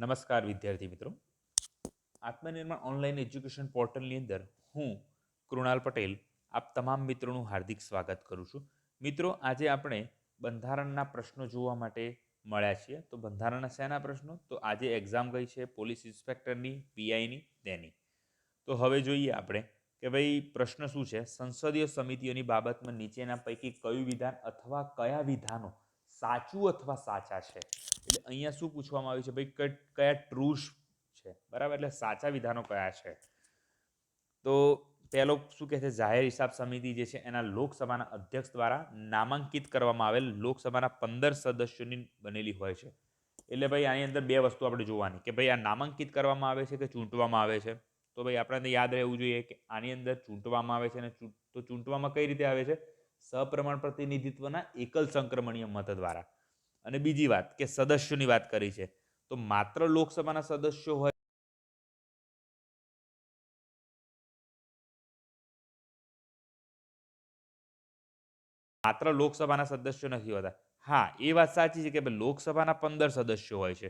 નમસ્કાર વિદ્યાર્થી મિત્રો, આત્મનિર્માણ ઓનલાઈન એજ્યુકેશન પોર્ટલની અંદર હું કૃણાલ પટેલ આપ તમામ મિત્રોનું હાર્દિક સ્વાગત કરું છું. મિત્રો, આજે આપણે બંધારણના પ્રશ્નો જોવા માટે મળ્યા છીએ. તો બંધારણના શેના પ્રશ્નો? તો આજે એક્ઝામ ગઈ છે પોલીસ ઇન્સ્પેક્ટરની, પીઆઈની, તેની. તો હવે જોઈએ આપણે કે ભાઈ પ્રશ્ન શું છે. સંસદીય સમિતિઓની બાબતમાં નીચેના પૈકી કયું વિધાન અથવા કયા વિધાનો સાચું અથવા સાચા છે? એટલે અહીંયા શું પૂછવામાં આવ્યું છે ભાઈ, કયા ટ્રુસ છે, બરાબર? એટલે સાચા વિધાનો કયા છે? તો પહેલો શું કહે છે, જાહેર હિસાબ સમિતિ જે છે એના લોકસભાના અધ્યક્ષ દ્વારા નામાંકિત કરવામાં આવેલ લોકસભાના 15 સદસ્યોની બનેલી હોય છે. એટલે ભાઈ આની અંદર બે વસ્તુ આપણે જોવાની કે ભાઈ આ નામાંકિત કરવામાં આવે છે કે ચૂંટવામાં આવે છે. તો ભાઈ આપણને યાદ રહેવું જોઈએ કે આની અંદર ચૂંટવામાં આવે છે. અને તો ચૂંટવામાં કઈ રીતે આવે છે? સપ્રમાણ પ્રતિનિધિત્વના એકલ સંક્રમણીય મત દ્વારા. અને બીજી વાત કે સદસ્યોની વાત કરી છે, તો માત્ર લોકસભાના સદસ્યો હોય, માત્ર લોકસભાના સદસ્યો નથી હોતા. હા, એ વાત સાચી છે કે લોકસભાના 15 સદસ્યો હોય છે.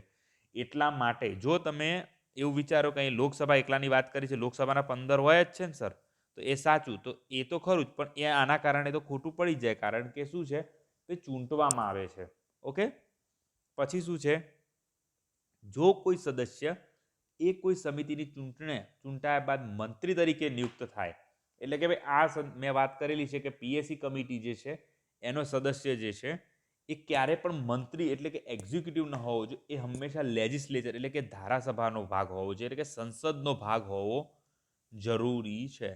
એટલા માટે જો તમે એવું વિચારો કે અહીં લોકસભા એકલાની વાત કરી છે, લોકસભાના 15 હોય જ છે ને સર, તો એ સાચું, તો એ તો ખરું જ, પણ એ આના કારણે તો ખોટું પડી જાય. કારણ કે શું છે, તે ચૂંટવામાં આવે છે. ઓકે, પછી શું છે, જો કોઈ સદસ્ય એ કોઈ સમિતિની ચૂંટાયા બાદ મંત્રી તરીકે નિયુક્ત થાય, એટલે કે ભાઈ મેં વાત કરેલી છે કે પીએસસી કમિટી જે છે એનો સદસ્ય જે છે એ ક્યારે પણ મંત્રી એટલે કે એક્ઝિક્યુટિવ ન હોવો જોઈએ. એ હંમેશા લેજિસ્લેચર એટલે કે ધારાસભાનો ભાગ હોવો જોઈએ, એટલે કે સંસદનો ભાગ હોવો જરૂરી છે.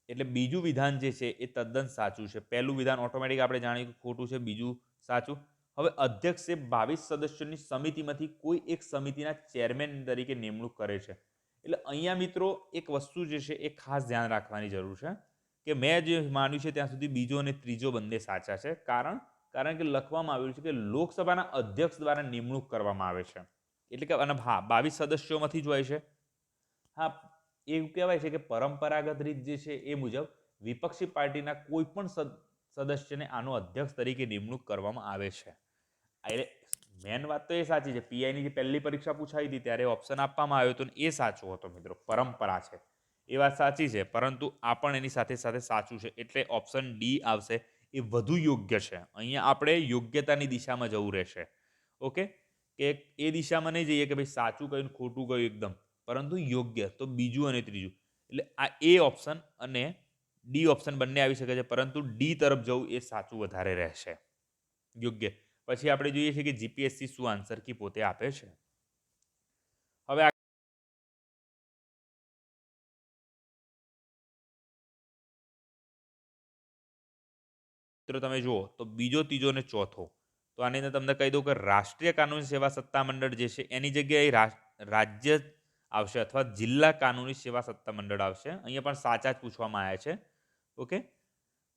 એટલે બીજું વિધાન જે છે એ તદ્દન સાચું છે. પહેલું વિધાન ઓટોમેટિક આપણે જાણીએ કે ખોટું છે, બીજું સાચું. હવે અધ્યક્ષે 22 સદસ્યોની સમિતિમાંથી કોઈ એક સમિતિના ચેરમેન તરીકે નિમણૂક કરે છે. એટલે અહીંયા મિત્રો એક વસ્તુ જે છે એ ખાસ ધ્યાન રાખવાની જરૂર છે કે મેં જે માન્યું છે ત્યાં સુધી બીજો અને ત્રીજો બંને સાચા છે. કારણ કે લખવામાં આવ્યું છે કે લોકસભાના અધ્યક્ષ દ્વારા નિમણૂક કરવામાં આવે છે. એટલે કે અને હા, 22 સદસ્યોમાંથી જ હોય છે. હા, એવું કહેવાય છે કે પરંપરાગત રીત જે છે એ મુજબ વિપક્ષી પાર્ટીના કોઈ પણ સદસ્યને આનો અધ્યક્ષ તરીકે નિમણૂક કરવામાં આવે છે. એટલે મેન વાત તો એ સાચી છે. પીઆઈની જે પહેલી પરીક્ષા પૂછાઈ હતી ત્યારે ઓપ્શન આપવામાં આવ્યો હતો ને એ સાચો હતો મિત્રો. પરંપરા છે એ વાત સાચી છે, પરંતુ આ પણ એની સાથે સાથે સાચું છે. એટલે ઓપ્શન ડી આવશે એ વધુ યોગ્ય છે. અહીંયા આપણે યોગ્યતાની દિશામાં જવું રહેશે. ઓકે, કે એ દિશામાં નહીં જઈએ કે ભાઈ સાચું કયું ખોટું કયું એકદમ, પરંતુ યોગ્ય. તો બીજું અને ત્રીજું, એટલે આ એ ઓપ્શન અને ડી ઓપ્શન બંને આવી શકે છે, પરંતુ ડી તરફ જવું એ સાચું વધારે રહેશે, યોગ્ય. પછી આપણે જોઈએ છીએ કે જીપીએસસી શું આન્સર કી પોતે આપે છે. હવે તમે જુઓ તો બીજો, ત્રીજો અને ચોથો, તો આની અંદર તમને કહી દઉં કે રાષ્ટ્રીય કાનૂની સેવા સત્તામંડળ જે છે એની જગ્યાએ રાજ્ય આવશે અથવા જિલ્લા કાનૂની સેવા સત્તામંડળ આવશે. અહીંયા પણ સાચા જ પૂછવામાં આવ્યા છે. ઓકે,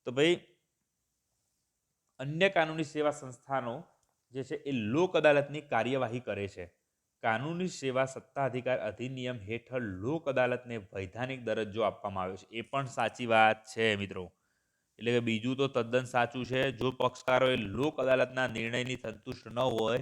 તો ભાઈ અન્ય કાનૂની સેવા સંસ્થાનો જે છે એ લોક અદાલતની કાર્યવાહી કરે છે. કાનૂની સેવા સત્તાધિકાર અધિનિયમ હેઠળ લોક અદાલતને વૈધાનિક દરજ્જો આપવામાં આવ્યો છે. એ પણ સાચી વાત છે મિત્રો. એટલે કે બીજું તો તદ્દન સાચું છે. જો પક્ષકારોએ લોક અદાલતના નિર્ણયની સંતુષ્ટ ન હોય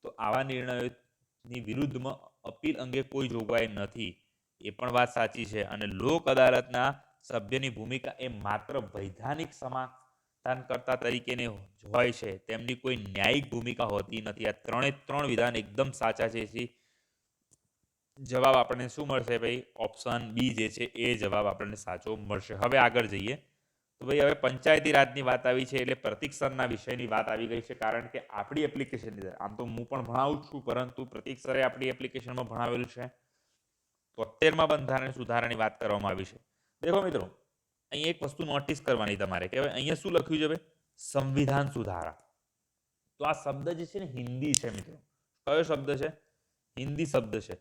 તો આવા નિર્ણયોની વિરુદ્ધમાં અપીલ અંગે કોઈ જોગવાઈ નથી. એ પણ વાત સાચી છે. અને લોક અદાલતના સભ્યની ભૂમિકા એ માત્ર વૈધાનિક સમાધાનકર્તા તરીકેની હોય છે, તેમની કોઈ ન્યાયિક ભૂમિકા હોતી નથી. આ ત્રણે ત્રણ વિધાન એકદમ સાચા છે. જવાબ આપણને શું મળશે ભાઈ? ઓપ્શન બી જે છે એ જવાબ આપણને સાચો મળશે. હવે આગળ જઈએ તો ભાઈ હવે પંચાયતી રાજની વાત આવી છે એટલે પ્રતીક સરના વિષયની વાત આવી ગઈ છે. કારણ કે આપણી એપ્લિકેશનની અંદર, આમ તો હું પણ ભણાવું છું, પરંતુ પ્રતીક સરે આપણી એપ્લિકેશનમાં ભણાવેલું છે. 73મા બંધારણ સુધારાની વાત કરવામાં આવી છે. દેખો મિત્રો, અહીં એક વસ્તુ નોટિસ કરવાની તમારે કે અહીંયા શું લખ્યું છે ભાઈ? સંવિધાન સુધારા. તો આ શબ્દ જે છે ને હિન્દી છે મિત્રો. કયો શબ્દ છે? હિન્દી શબ્દ છે.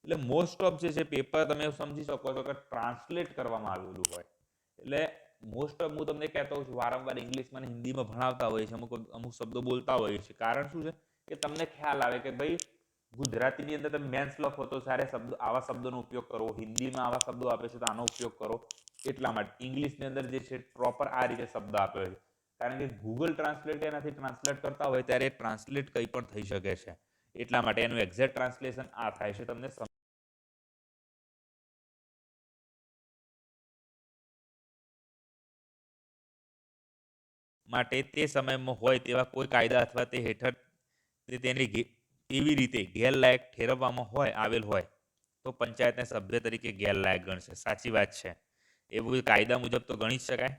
એટલે મોસ્ટ ઓફ જે છે પેપર તમે સમજી શકો છો કે ટ્રાન્સલેટ કરવામાં આવેલું હોય. એટલે મોસ્ટ ઓફ હું તમને કહેતો હોઉં છું, વારંવાર ઇંગ્લિશમાં હિન્દીમાં ભણાવતા હોય છે, અમુક શબ્દો બોલતા હોય છે. કારણ શું છે કે તમને ખ્યાલ આવે કે ભાઈ ગુજરાતીની અંદર તમે મેન્સ લખો તો સારે શબ્દ આવા શબ્દોનો ઉપયોગ કરો, હિન્દીમાં આવા શબ્દો આપે છે તો આનો ઉપયોગ કરો. એટલા માટે ઇંગ્લિશની અંદર જે છે પ્રોપર આ રીતે શબ્દ આપ્યો છે. કારણ કે ગૂગલ ટ્રાન્સલેટ એનાથી ટ્રાન્સલેટ કરતા હોય ત્યારે ટ્રાન્સલેટ કંઈ પણ થઈ શકે છે. એટલા માટે એનું એક્ઝેક્ટ ટ્રાન્સલેશન આ થાય છે, તમને માટે તે સમયમાં હોય તેવા કોઈ કાયદા અથવા તે હેઠળ તેની એવી રીતે ગેરલાયક ઠેરવવામાં આવેલ હોય તો પંચાયતને સભ્ય તરીકે ગેરલાયક ગણશે. સાચી વાત છે, એવું કાયદા મુજબ તો ગણી જ શકાય.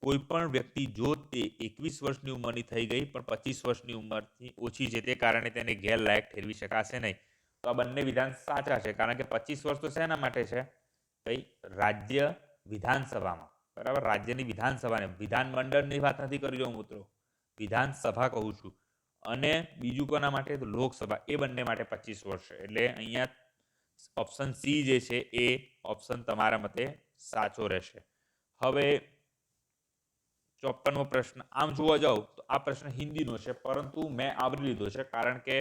કોઈ પણ વ્યક્તિ જો તે 21 વર્ષની ઉંમરની થઈ ગઈ પણ 25 વર્ષની ઉંમરથી ઓછી છે તે કારણે તેને ગેરલાયક ઠેરવી શકાશે નહીં. તો આ બંને વિધાન સાચા છે, કારણ કે 25 વર્ષ તો શેના માટે છે? કઈ રાજ્ય વિધાનસભામાં, બરાબર, રાજ્યની વિધાનસભાને, વિધાનમંડળની વાત નથી કરી રહ્યો હું મિત્રો, વિધાનસભા કહું છું. અને બીજું કોના માટે? તો લોકસભા. એ બંને માટે 25 વર્ષ છે. એટલે અહીંયા ઓપ્શન સી જે છે એ ઓપ્શન તમારા મતે સાચો રહેશે. હવે 54મો પ્રશ્ન, આમ જોવા જાવ તો આ પ્રશ્ન હિન્દીનો છે, પરંતુ મેં આવરી લીધો છે કારણ કે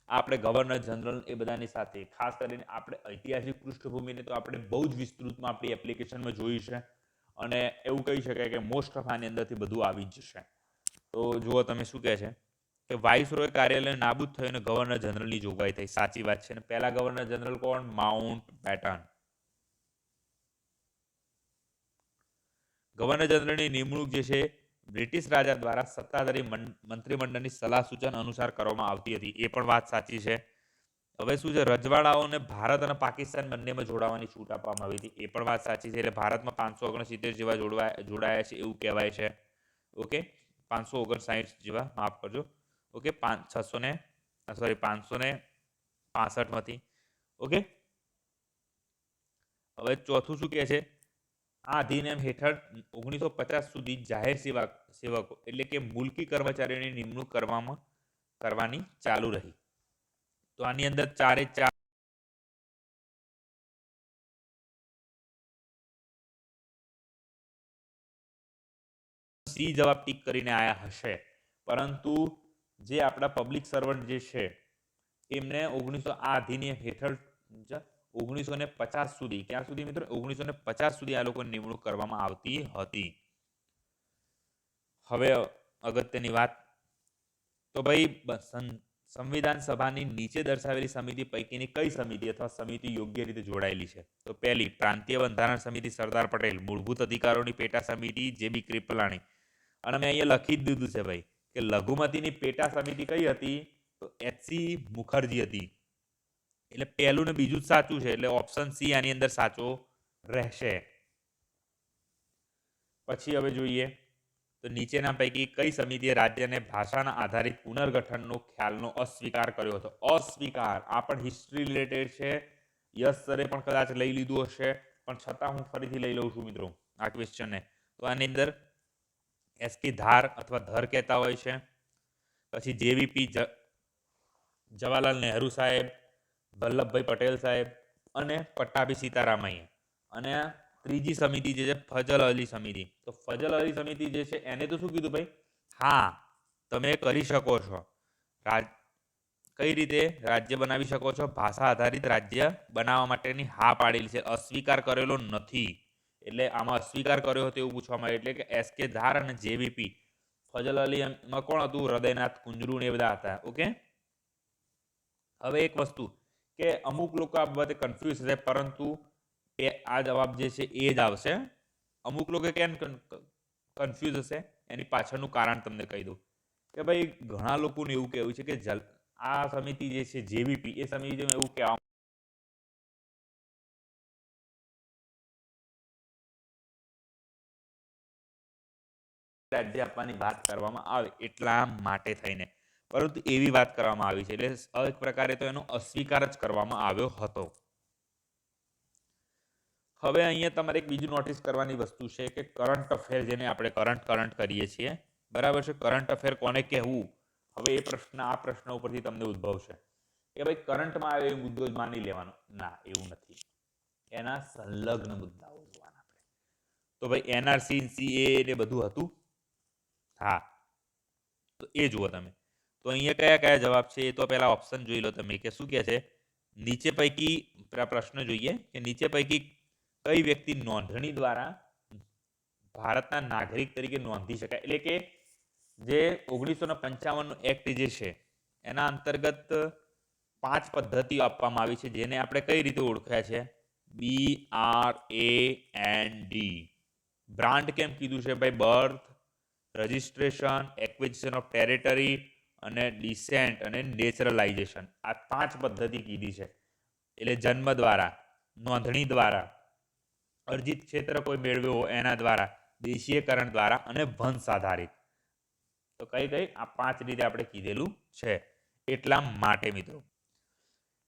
આપણે ગવર્નર જનરલ એ બધાની સાથે ખાસ કરીને આપણે ઐતિહાસિક પૃષ્ઠભૂમિને તો આપણે બહુ જ વિસ્તૃતમાં આપણી એપ્લિકેશનમાં જોઈ છે, અને એવું કહી શકાય કે મોસ્ટ ઓફ આની અંદરથી બધું આવી જ જશે. તો જુઓ તમે શું કહે છે કે વાઇસરોય કાર્યાલય નાબૂદ થયું અને ગવર્નર જનરલની જોગવાઈ થઈ. સાચી વાત છે. અને પહેલા ગવર્નર જનરલ કોણ? Mountbatten. ગવર્નર જનરલની નિમણૂક જે છે બ્રિટિશ રાજા દ્વારા સત્તાધારી મંત્રીમંડળની સલાહ સૂચન અનુસાર કરવામાં આવતી હતી. એ પણ વાત સાચી છે. હવે શું છે, રજવાડાઓને ભારત અને પાકિસ્તાન બંનેમાં જોડાવાની છૂટ આપવામાં આવી હતી. એ પણ વાત સાચી છે. એટલે ભારતમાં 569 જેવા જોડાયા છે એવું કહેવાય છે. ઓકે, 559 જેવા, માફ કરજો. ઓકે, 565માંથી. ઓકે, હવે ચોથું શું કહે છે? આ અધિનિયમ હેઠળ 1950 સુધી જાહેર સેવકો એટલે કે મુલકી કર્મચારીઓની નિમણૂક કરવાની ચાલુ રહી. તો આની અંદર 4 સી જવાબ ટીક કરીને આયા હશે, પરંતુ જે આપણા પબ્લિક સર્વન્ટ જે છે એમને આ અધિનિયમ હેઠળ 1950 સુધી, ક્યાં સુધી મિત્રો? 1950 સુધી આ લોકોની નિમણૂક કરવામાં આવતી હતી. હવે અગત્યની વાત, તો ભાઈ સંવિધાન સભાની નીચે દર્શાવેલી સમિતિ પૈકીની કઈ સમિતિ અથવા સમિતિ યોગ્ય રીતે જોડાયેલી છે? તો પહેલી, પ્રાંતીય બંધારણ સમિતિ સરદાર પટેલ. મૂળભૂત અધિકારોની પેટા સમિતિ જેબી કૃપલાણી. અને મેં અહીંયા લખી જ દીધું છે ભાઈ કે લઘુમતીની પેટા સમિતિ કઈ હતી? તો એચસી મુખર્જી હતી. એટલે પહેલું ને બીજું જ સાચું છે, એટલે ઓપ્શન સી આની અંદર સાચો રહેશે. પછી હવે જોઈએ તો નીચેના પૈકી કઈ સમિતિએ રાજ્યને ભાષાના આધારિત પુનર્ગઠનનો ખ્યાલનો અસ્વીકાર કર્યો હતો? અસ્વીકાર, આ પણ હિસ્ટ્રી રિલેટેડ છે. યસ સરે પણ કદાચ લઈ લીધું હશે, પણ છતાં હું ફરીથી લઈ લઉં છું મિત્રો આ ક્વેશ્ચનને. તો આની અંદર એસકે ધાર અથવા ધર કહેતા હોય છે. પછી જેવીપી જવાહરલાલ નહેરુ સાહેબ, વલ્લભભાઈ પટેલ સાહેબ અને પટ્ટાભી સીતારામૈયા. અને ત્રીજી સમિતિ જે છે ફજલ અલી સમિતિ. તો ફજલ અલી સમિતિ જે છે એને તો શું કીધું ભાઈ? હા, તમે કરી શકો છો. કઈ રીતે રાજ્ય બનાવી શકો છો? ભાષા આધારિત રાજ્ય બનાવવા માટેની હા પાડેલી છે, અસ્વીકાર કરેલો નથી. એટલે આમાં અસ્વીકાર કર્યો હતો એવું પૂછવામાં આવે. એટલે કે એસકે ધાર અને જેવીપી. ફજલ અલીમાં કોણ હતું? હૃદયનાથ કુંજરુ ને એ બધા હતા. ઓકે, હવે એક વસ્તુ કે અમુક લોકો આ બાબતે કન્ફ્યુઝ છે, પરંતુ આ જવાબ જે છે એ જ આવશે. અમુક લોકો કેમ કન્ફ્યુઝ હશે એની પાછળનું કારણ તમને કહી દઉં કે ભાઈ ઘણા લોકોને એવું કહેવું છે કે આ સમિતિ જે છે જેવીપી, એ સમિતિમાં એવું કહેવા રાજ્ય આપવાની વાત કરવામાં આવે એટલા માટે થઈને, પરંતુ એવી વાત કરવામાં આવી છે. એટલે એક પ્રકારે તો એનો અસ્વીકાર જ કરવામાં આવ્યો હતો. હવે અહીંયા તમારે એક બીજું નોટિસ કરવાની વસ્તુ છે કે કરંટ અફેર, જેને આપણે કરંટ કરીએ છીએ, બરાબર છે. કરંટ અફેર કોને કહેવું? હવે આ પ્રશ્ન ઉપરથી તમને ઉદ્ભવશે કે ભાઈ કરંટમાં આવે એ મુદ્દો જ માની લેવાનો. ના, એવું નથી. એના સંલગ્ન મુદ્દાઓ જોવાના આપણે. તો ભાઈ એનઆરસી, સીએ ને બધું હતું. હા, તો એ જુઓ તમે. તો અહીંયા કયા કયા જવાબ છે એ તો પહેલા ઓપ્શન જોઈ લો તમે કે શું કહે છે. નીચે પૈકી પ્રશ્ન જોઈએ કે નીચે પૈકી કઈ વ્યક્તિ નોંધણી દ્વારા ભારતના નાગરિક તરીકે નોંધી શકાય? એટલે કે જે 1955 એક્ટ જે છે એના અંતર્ગત 5 પદ્ધતિઓ આપવામાં આવી છે, જેને આપણે કઈ રીતે ઓળખ્યા છે? BRAND. બ્રાન્ડ કેમ કીધું છે ભાઈ? Birth, registration, acquisition of territory અને ડિસેન્ટ અને નેચરલાઇઝેશન. આ 5 પદ્ધતિ કીધી છે. એટલે જન્મ દ્વારા, નોંધણી દ્વારા, અર્જિત ક્ષેત્ર કોઈ મેળવ્યો એના દ્વારા, દેશીયકરણ દ્વારા અને વંશ આધારિત. તો કઈ કઈ? આ 5 રીતે આપણે કીધેલું છે. એટલા માટે મિત્રો,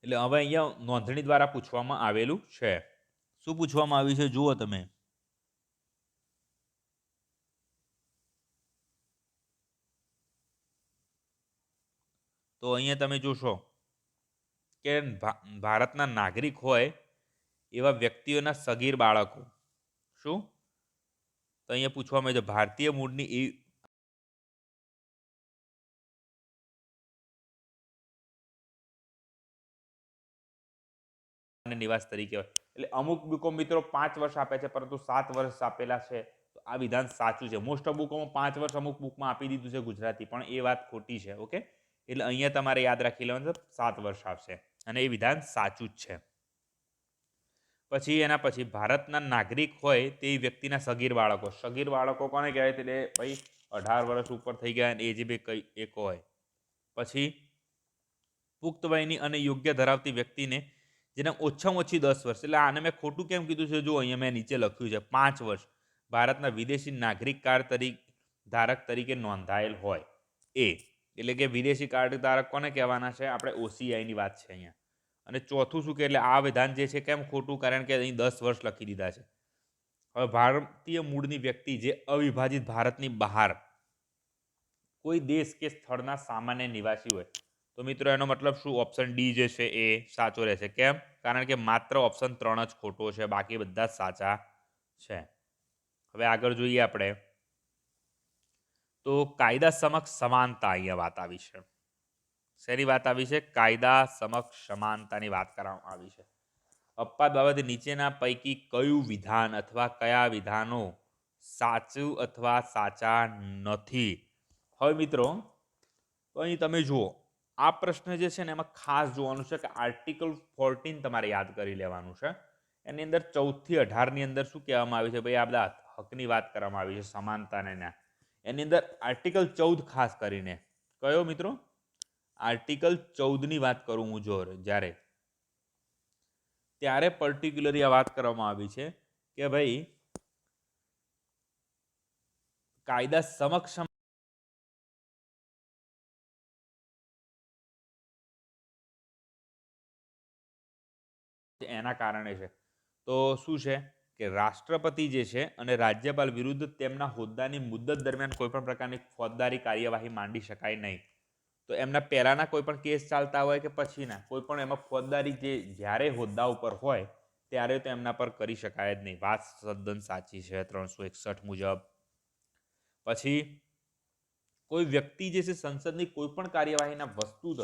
એટલે હવે અહીંયા નોંધણી દ્વારા પૂછવામાં આવેલું છે. શું પૂછવામાં આવ્યું છે જુઓ તમે. તો અહીંયા તમે જોશો કે ભારતના નાગરિક હોય એવા વ્યક્તિઓના સગીર બાળકો. શું? તો અહીંયા પૂછવામાં આવ્યું છે ભારતીય મૂળની નિવાસ તરીકે હોય. એટલે અમુક બુકો મિત્રો 5 વર્ષ આપે છે, પરંતુ 7 વર્ષ આપેલા છે. તો આ વિધાન સાચું છે. મોસ્ટ ઓફ બુકોમાં 5 વર્ષ અમુક બુકમાં આપી દીધું છે ગુજરાતી, પણ એ વાત ખોટી છે. ઓકે, એટલે અહીંયા તમારે યાદ રાખી લેવાનું છે 7 વર્ષ આવશે, અને એ વિધાન સાચું જ છે. પછી એના પછી ભારતના નાગરિક હોય તે વ્યક્તિના સગીર બાળકો. સગીર બાળકો કોને કહેવાય? એટલે ભાઈ 18 વર્ષ ઉપર થઈ ગયા એ જે બે કઈ એક હોય. પછી પુખ્ત વયની અને યોગ્ય ધરાવતી વ્યક્તિને જેને ઓછામાં ઓછી 10 વર્ષ, એટલે આને મેં ખોટું કેમ કીધું છે? જો અહીંયા મેં નીચે લખ્યું છે 5 વર્ષ ભારતના વિદેશી નાગરિક કાર્ડ ધારક તરીકે નોંધાયેલ હોય એ. એટલે કે વિદેશી કાર્ડ ધારક કોને કહેવાના છે? આપણે OCIની વાત છે અહીંયા. અને ચોથું શું કે, એટલે આ વિધાન જે છે કેમ ખોટું? કારણ કે અહીં 10 વર્ષ લખી દીધા છે. હવે ભારતીય મૂળની વ્યક્તિ જે અવિભાજિત ભારતની બહાર કોઈ દેશ કે સ્થળના સામાન્ય નિવાસી હોય, તો મિત્રો એનો મતલબ શું? ઓપ્શન ડી જે છે એ સાચો રહેશે. કેમ? કારણ કે માત્ર ઓપ્શન 3 જ ખોટો છે, બાકી બધા જ સાચા છે. હવે આગળ જોઈએ આપણે. તો કાયદા સમક્ષ સમાનતા અહીંયા વાત આવી છે. શેની વાત આવી છે? કાયદા સમક્ષ સમાનતાની વાત કરવામાં આવી છે. અપવાદ બાબતે નીચેના પૈકી કયું વિધાન અથવા કયા વિધાનો સાચું અથવા સાચા નથી? હવે મિત્રો, તો અહીં તમે જુઓ, આ પ્રશ્ન જે છે ને એમાં ખાસ જોવાનું છે કે આર્ટિકલ 14 તમારે યાદ કરી લેવાનું છે. એની અંદર 14 થી 18 ની અંદર શું કહેવામાં આવ્યું છે? ભાઈ આ બધા હકની વાત કરવામાં આવી છે, સમાનતાને. એની અંદર આર્ટિકલ 14 ખાસ કરીને કયો મિત્રો? આર્ટિકલ 14 ની વાત કરું હું જ્યારે, ત્યારે પર્ટિક્યુલરલી આ વાત કરવામાં આવી છે કે ભાઈ કાયદા સમક્ષ એના કારણે છે. તો શું છે કે રાષ્ટ્રપતિ જે છે અને રાજ્યપાલ વિરુદ્ધ તેમના હોદ્દાની મુદ્દત દરમિયાન કોઈ પણ પ્રકારની ફોજદારી કાર્યવાહી માંડી શકાય નહીં. તો એમના પહેલાના કોઈ પણ કેસ ચાલતા હોય કે પછીના કોઈ પણ એમાં ફોજદારી જે જ્યારે હોદ્દા ઉપર હોય ત્યારે તો એમના પર કરી શકાય જ નહીં. વાત તદ્દન સાચી છે 361 મુજબ. પછી કોઈ વ્યક્તિ જે છે સંસદની કોઈ પણ કાર્યવાહીના વસ્તુત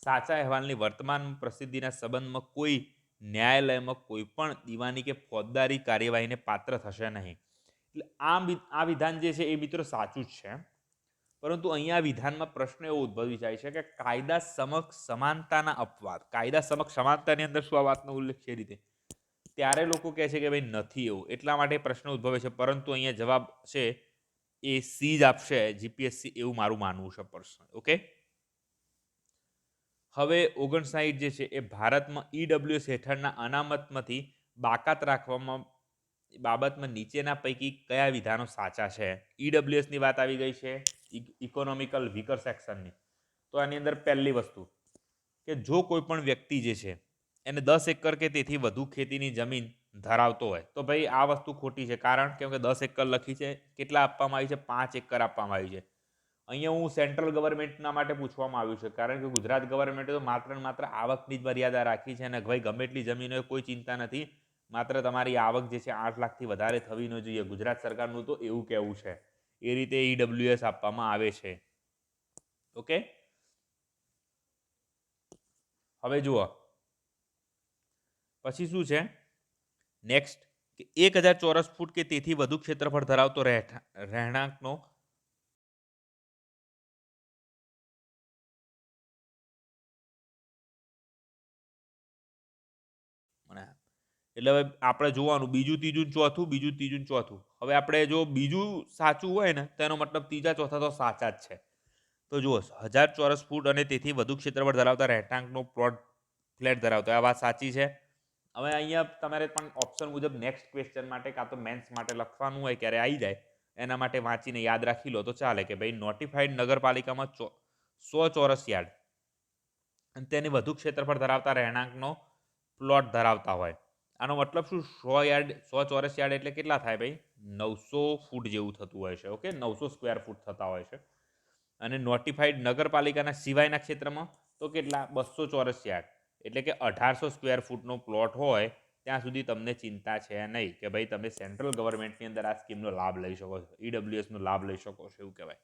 સાચા અહેવાલની વર્તમાન પ્રસિદ્ધિના સંબંધમાં કોઈ ન્યાયાલયમાં કોઈ પણ દીવાની કે ફોજદારી કાર્યવાહીને પાત્ર થશે નહીં. એટલે આ વિધાન જે છે એ મિત્રો સાચું જ છે, પરંતુ અહીંયા વિધાનમાં પ્રશ્ન એવો ઉદ્ભવી જાય છે કે કાયદા સમક્ષ સમાનતાના અપવાદ. કાયદા સમક્ષ સમાનતાની અંદર શું આ વાતનો ઉલ્લેખ છે રીતે? ત્યારે લોકો કહે છે કે ભાઈ નથી એવું, એટલા માટે પ્રશ્ન ઉદ્ભવે છે. પરંતુ અહીંયા જવાબ છે એ સી જ આપશે જીપીએસસી, એવું મારું માનવું છે પર્સનલ. ઓકે, હવે 59 જે છે એ ભારતમાં ઈડબ્લ્યુએસ હેઠળના અનામતમાંથી બાકાત રાખવામાં બાબતમાં નીચેના પૈકી કયા વિધાનો સાચા છે? ઈડબ્લ્યુએસની વાત આવી ગઈ છે, ઇકોનોમિકલ વીકર સેક્શનની. તો આની અંદર પહેલી વસ્તુ કે જો કોઈ પણ વ્યક્તિ જે છે એને 10 એકર કે તેથી વધુ ખેતીની જમીન ધરાવતો હોય, તો ભાઈ આ વસ્તુ ખોટી છે. કારણ કે 10 એકર લખી છે, કેટલા આપવામાં આવી છે? 5 એકર આપવામાં આવી છે. અહીંયા હું સેન્ટ્રલ ગવર્મેન્ટના માટે પૂછવામાં આવ્યું છે, કારણ કે ગુજરાત ગવર્મેન્ટે તો માત્ર ને માત્ર આવકની જ મર્યાદા રાખી છે, અને ભાઈ ગમે એટલી જમીન હોય કોઈ ચિંતા નથી, માત્ર તમારી આવક જે છે 8 લાખથી વધારે થવી ન જોઈએ. ગુજરાત સરકારનું તો એવું કહેવું છે. એ રીતે ઈડબ્લ્યુએસ આપવામાં આવે છે. ઓકે, હવે જુઓ પછી શું છે નેક્સ્ટ, કે 1000 ચોરસ ફૂટ કે તેથી વધુ ક્ષેત્રફળ ધરાવતો રહેણાંકનો અને એટલે હવે આપણે જોવાનું બીજું ત્રીજું ચોથું, બીજું ત્રીજું ચોથું. હવે આપણે જો બીજું સાચું હોય ને તો એનો મતલબ ત્રીજા ચોથા તો સાચા જ છે. તો જુઓ 1000 ચોરસ ફૂટ અને તેથી વધુ ક્ષેત્રફળ ધરાવતા રહેઠાંકનો ફ્લેટ ધરાવતો આ વાત સાચી છે. હવે અહીંયા તમારે પણ ઓપ્શન મુજબ નેક્સ્ટ ક્વેશ્ચન માટે કાં તો મેન્સ માટે લખવાનું હોય ક્યારે આવી જાય એના માટે વાંચીને યાદ રાખી લો તો ચાલે કે ભાઈ નોટિફાઈડ નગરપાલિકામાં 100 ચોરસ યાર્ડ અને તેની વધુ ક્ષેત્રફળ ધરાવતા રહેણાંકનો પ્લોટ ધરાવતા હોય. આનો મતલબ શું? 100 ચોરસ યાર્ડ એટલે કેટલા થાય ભાઈ? 900 ફૂટ જેવું થતું હોય છે. ઓકે, 900 સ્ક્વેર ફૂટ થતા હોય છે. અને નોટિફાઈડ નગરપાલિકાના સિવાયના ક્ષેત્રમાં તો કેટલા? 200 ચોરસ યાર્ડ એટલે કે 1800 સ્ક્વેર ફૂટનો પ્લોટ હોય ત્યાં સુધી તમને ચિંતા છે નહીં કે ભાઈ તમે સેન્ટ્રલ ગવર્મેન્ટની અંદર આ સ્કીમનો લાભ લઈ શકો છો, ઈડબ્લ્યુએસનો લાભ લઈ શકો છો એવું કહેવાય.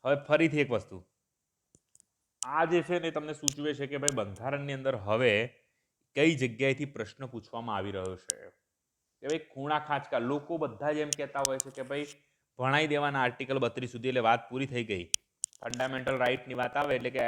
હવે ફરીથી એક વસ્તુ આ જે છે ને તમને સૂચવે છે કે ભાઈ બંધારણની અંદર હવે કઈ જગ્યાએથી પ્રશ્ન પૂછવામાં આવી રહ્યો છે કે ભાઈ ખૂણા ખાંચકા. લોકો બધા જ એમ કહેતા હોય છે કે ભાઈ ભણાઈ દેવાના આર્ટિકલ 32 સુધી એટલે વાત પૂરી થઈ ગઈ. ફંડામેન્ટલ રાઇટની વાત આવે એટલે કે